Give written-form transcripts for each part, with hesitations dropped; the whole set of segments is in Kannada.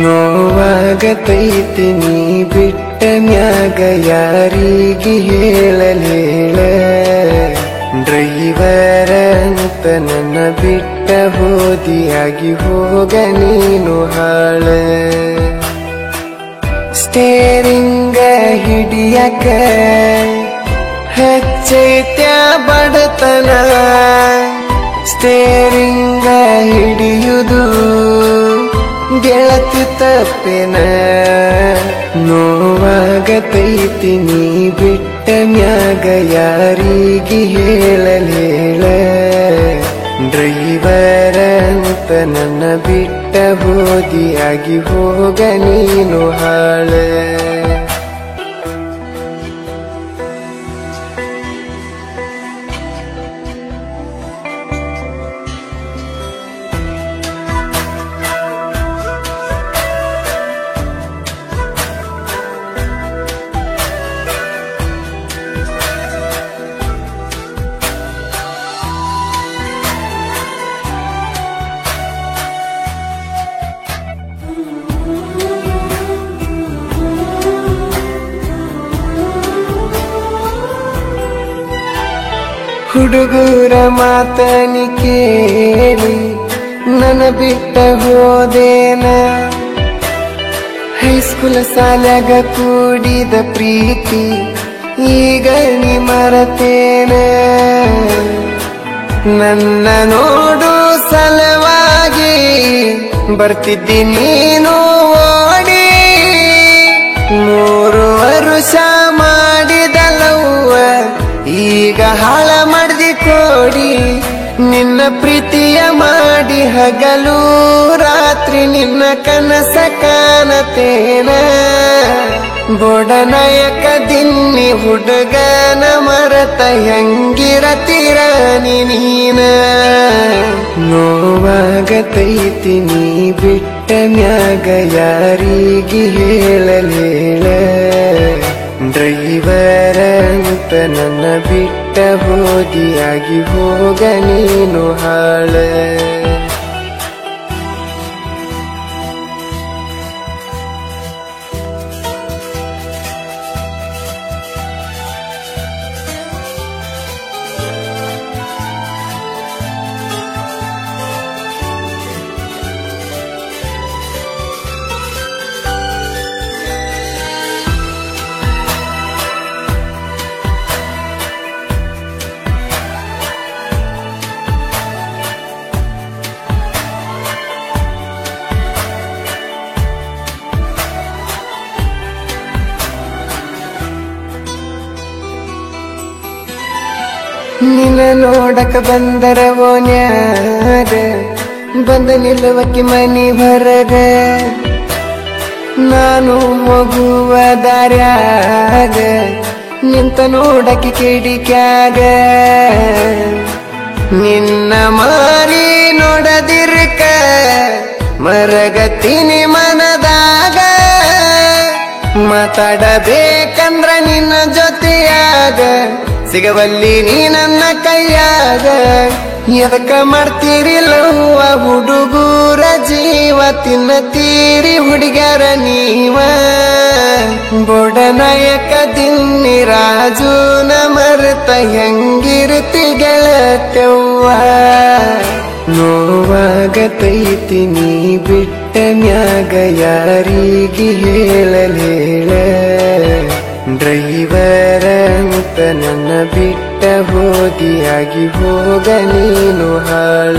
ನೋವಾಗತೈತಿ ನೀ ಬಿಟ್ಟ ಮ್ಯಾಗ ಯಾರಿಗೆ ಹೇಳಲೇಳ ಡ್ರೈವರ ಅಂತ ನನ್ನ ಬಿಟ್ಟ ಹೋದಿಯಾಗಿ ಹೋಗ ನೀನು ಹಾಳ ಸ್ಟೇರಿಂಗ ಹಿಡಿಯಕ ಹೆಚ್ಚೈತ್ಯ ಬಡತನ ಸ್ಟೇರಿಂಗ ಹಿಡಿಯುವುದು ಗೆಳತಿ ತಪ್ಪೇನ ನೋವಾಗತೈತಿ ನೀ ಬಿಟ್ಟ ಮ್ಯಾಗ ಯಾರಿಗೆ ಹೇಳಲೇಳ ಡ್ರೈವರ ಅಂತ ನನ್ನ ಬಿಟ್ಟ ಹೋದಿಯಾಗಿ ಹೋಗ ನೀನು ಹಾಳ ಹುಡುಗರ ಮಾತನಿ ಕೇಳಿ ನನ್ನ ಬಿಟ್ಟ ಹೋದೇನ ಹೈಸ್ಕೂಲ್ ಸಾಲಾಗ ಕೂಡಿದ ಪ್ರೀತಿ ಈಗ ನೀ ಮರತೇನ ನನ್ನ ನೋಡು ಸಲವಾಗಿ ಬರ್ತಿದ್ದಿ ನೀನು ಓಡಿ 3 ವರ್ಷ ಮಾಡಿದಲವ್ವ ಈಗ ಹಾಳ ಮಾಡ್ದಿ ಕೋಡಿ ನಿನ್ನ ಪ್ರೀತಿಯ ಮಾಡಿ ಹಗಲು ರಾತ್ರಿ ನಿನ್ನ ಕನಸ ಕಾಣತೇನ ಬೋಡನಾಯಕ ದಿನ್ನಿ ಹುಡುಗನ ಮರತ ಹೆಂಗಿರತಿರ ನೀನ ನೋವಾಗತೈತಿ ನೀ ಬಿಟ್ಟ ಮ್ಯಾಗ ಯಾರಿಗೆ ಹೇಳಲೇಳ ಡ್ರೈವರ ಅಂತ ನನ್ನ ಬಿಟ್ಟ ಹೋದಿಯಾಗಿ ಹೋಗ ನೀನು ಹಾಳ ನಿನ್ನ ನೋಡಕ ಬಂದರ ಓನ್ಯಾಗ ಬಂದ ನಿಲ್ಲುವಕ್ಕೆ ಮನಿ ಹೊರಗ ನಾನು ಹೋಗುವ ದಾರ್ಯಾಗ ನಿಂತ ನೋಡಕ್ಕೆ ಕಿಡಿಕ್ಯಾಗ ನಿನ್ನ ಮಾರಿ ನೋಡದಿರ್ಕ ಮರಗತೀನಿ ಮನದಾಗ ಮಾತಾಡಬೇಕಂದ್ರ ನಿನ್ನ ಜೊತೆಯಾಗ ಸಿಗವಲ್ಲಿ ನೀ ನನ್ನ ಕೈಯಾಗ ಎದಕ್ಕ ಮಾಡ್ತೀರಿಲ್ಲವ್ವ ಹುಡುಗೂರ ಜೀವ ತಿನ್ನತೀರಿ ಹುಡುಗರ ನೀವ ಬೋಡನಾಯಕ ದಿನ್ನಿ ರಾಜುನ ಮರೆತ ಹೆಂಗಿರ್ತಿ ಗೆಳತ್ಯವ್ವ ನೋವಾಗತೈತಿ ನೀ ಬಿಟ್ಟ ಮ್ಯಾಗ ಯಾರಿಗೆ ಹೇಳಲೇಳ ಡ್ರೈವರ ಅಂತ ನನ್ನ ಬಿಟ್ಟ ಹೋದಿಯಾಗಿ ಹೋಗ ನೀನು ಹಾಳ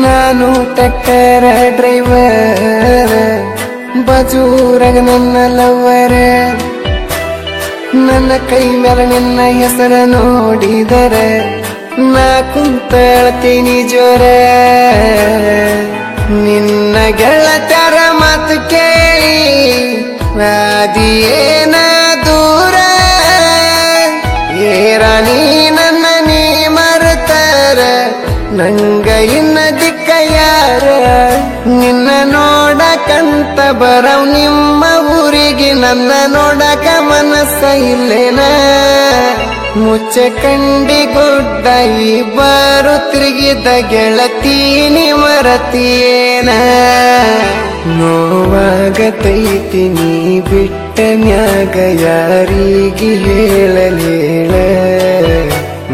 ನಾನು ಟ್ರ್ಯಾಕ್ಟರ್ ಡ್ರೈವರ್ ಬಾಜೂರಾಗ ನನ್ನ ಲವರ್ ನನ್ನ ಕೈ ಮೇಲೆ ನಿನ್ನ ಹೆಸರ ನೋಡಿದರೆ ನಾ ಕುಂತಳ್ತೀನಿ ಜೋರ ನಿನ್ನ ಗೆಳತರ ಮಾತು ಕೇಳಿ ಅದಿಯೇನ ದೂರ ಏರಾಣಿ ನನ್ನ ನೀ ಮರೆತರ ನಂಗ ಇನ್ನ ದಿಕ್ಕ ಯಾರ ನಿನ್ನ ನೋಡಕಂತ ಬರವ್ ನಿಮ್ಮ ಊರಿಗೆ ನನ್ನ ನೋಡಕ ಮನಸ್ಸ ಇಲ್ಲೇನ ಮುಚ್ಚ ಕಂಡಿ ಗುಡ್ಡ ಇಬ್ಬರು ತಿರುಗಿದ ಗೆಳತೀನಿ ಮರತಿಯೇನ ನೋವಾಗತೈತಿ ನೀ ಬಿಟ್ಟ ಮ್ಯಾಗ ಯಾರಿಗೆ ಹೇಳಲೇಳ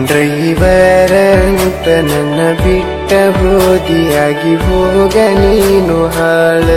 ಡ್ರೈವರ ಅಂತ ನನ್ನ ಬಿಟ್ಟ ಹೋದಿಯಾಗಿ ಹೋಗ ನೀನು ಹಾಳ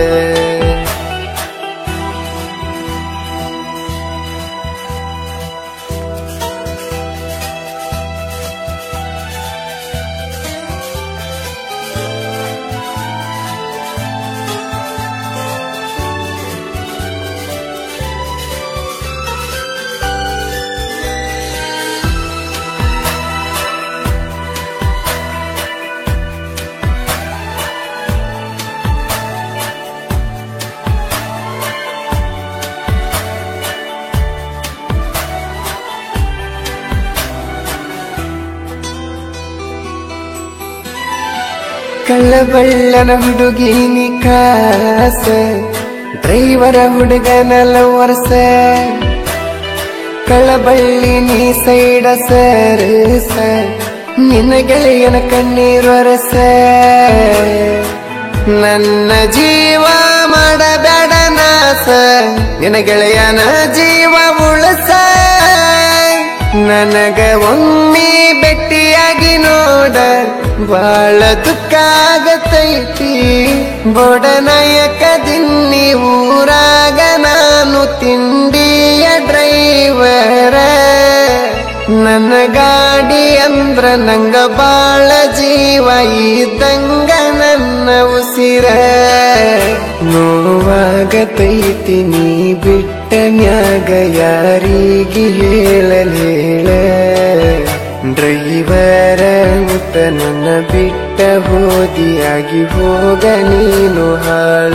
ಕಳ್ಳಬಳ್ಳನ ಹುಡುಗಿನಿ ಕಾಸ ಡ್ರೈವರ ಹುಡುಗನಲ್ಲ ವರ್ಷ ಕಳ್ಳಬಳ್ಳಿ ನೀ ಸೈಡ ಸರಸ ನಿನ್ನ ಗೆಳೆಯನ ಕಣ್ಣೀರೊರಸ ನನ್ನ ಜೀವ ಮಾಡಬೇಡ ನಾಸ ನಿನ್ನ ಗೆಳೆಯನ ಜೀವ ಉಳಸ ನನಗ ಒಮ್ಮೆ ಭೆಟ್ಟಿಯಾಗಿ ನೋಡ ಬಾಳ ದುಃಖ ಆಗತೈತಿ ಬೊಡನಾಯಕ ದಿನ್ನಿ ಊರಾಗ ನಾನು ತಿಂಡಿಯ ಡ್ರೈವರ ನನ್ನ ಗಾಡಿ ಅಂದ್ರ ನಂಗ ಬಾಳ ಜೀವ ಇದ್ದಂಗ ನನ್ನ ಉಸಿರ ನೋವಾಗತೈತಿ ನೀ ಬಿಟ್ಟ ಮ್ಯಾಗ ಯಾರಿಗೆ ಹೇಳಲೇಳ ಡ್ರೈವರ ಅಂತ ನನ್ನ ಬಿಟ್ಟ ಹೋದಿಯಾಗಿ ಹೋಗ ನೀನು ಹಾಳ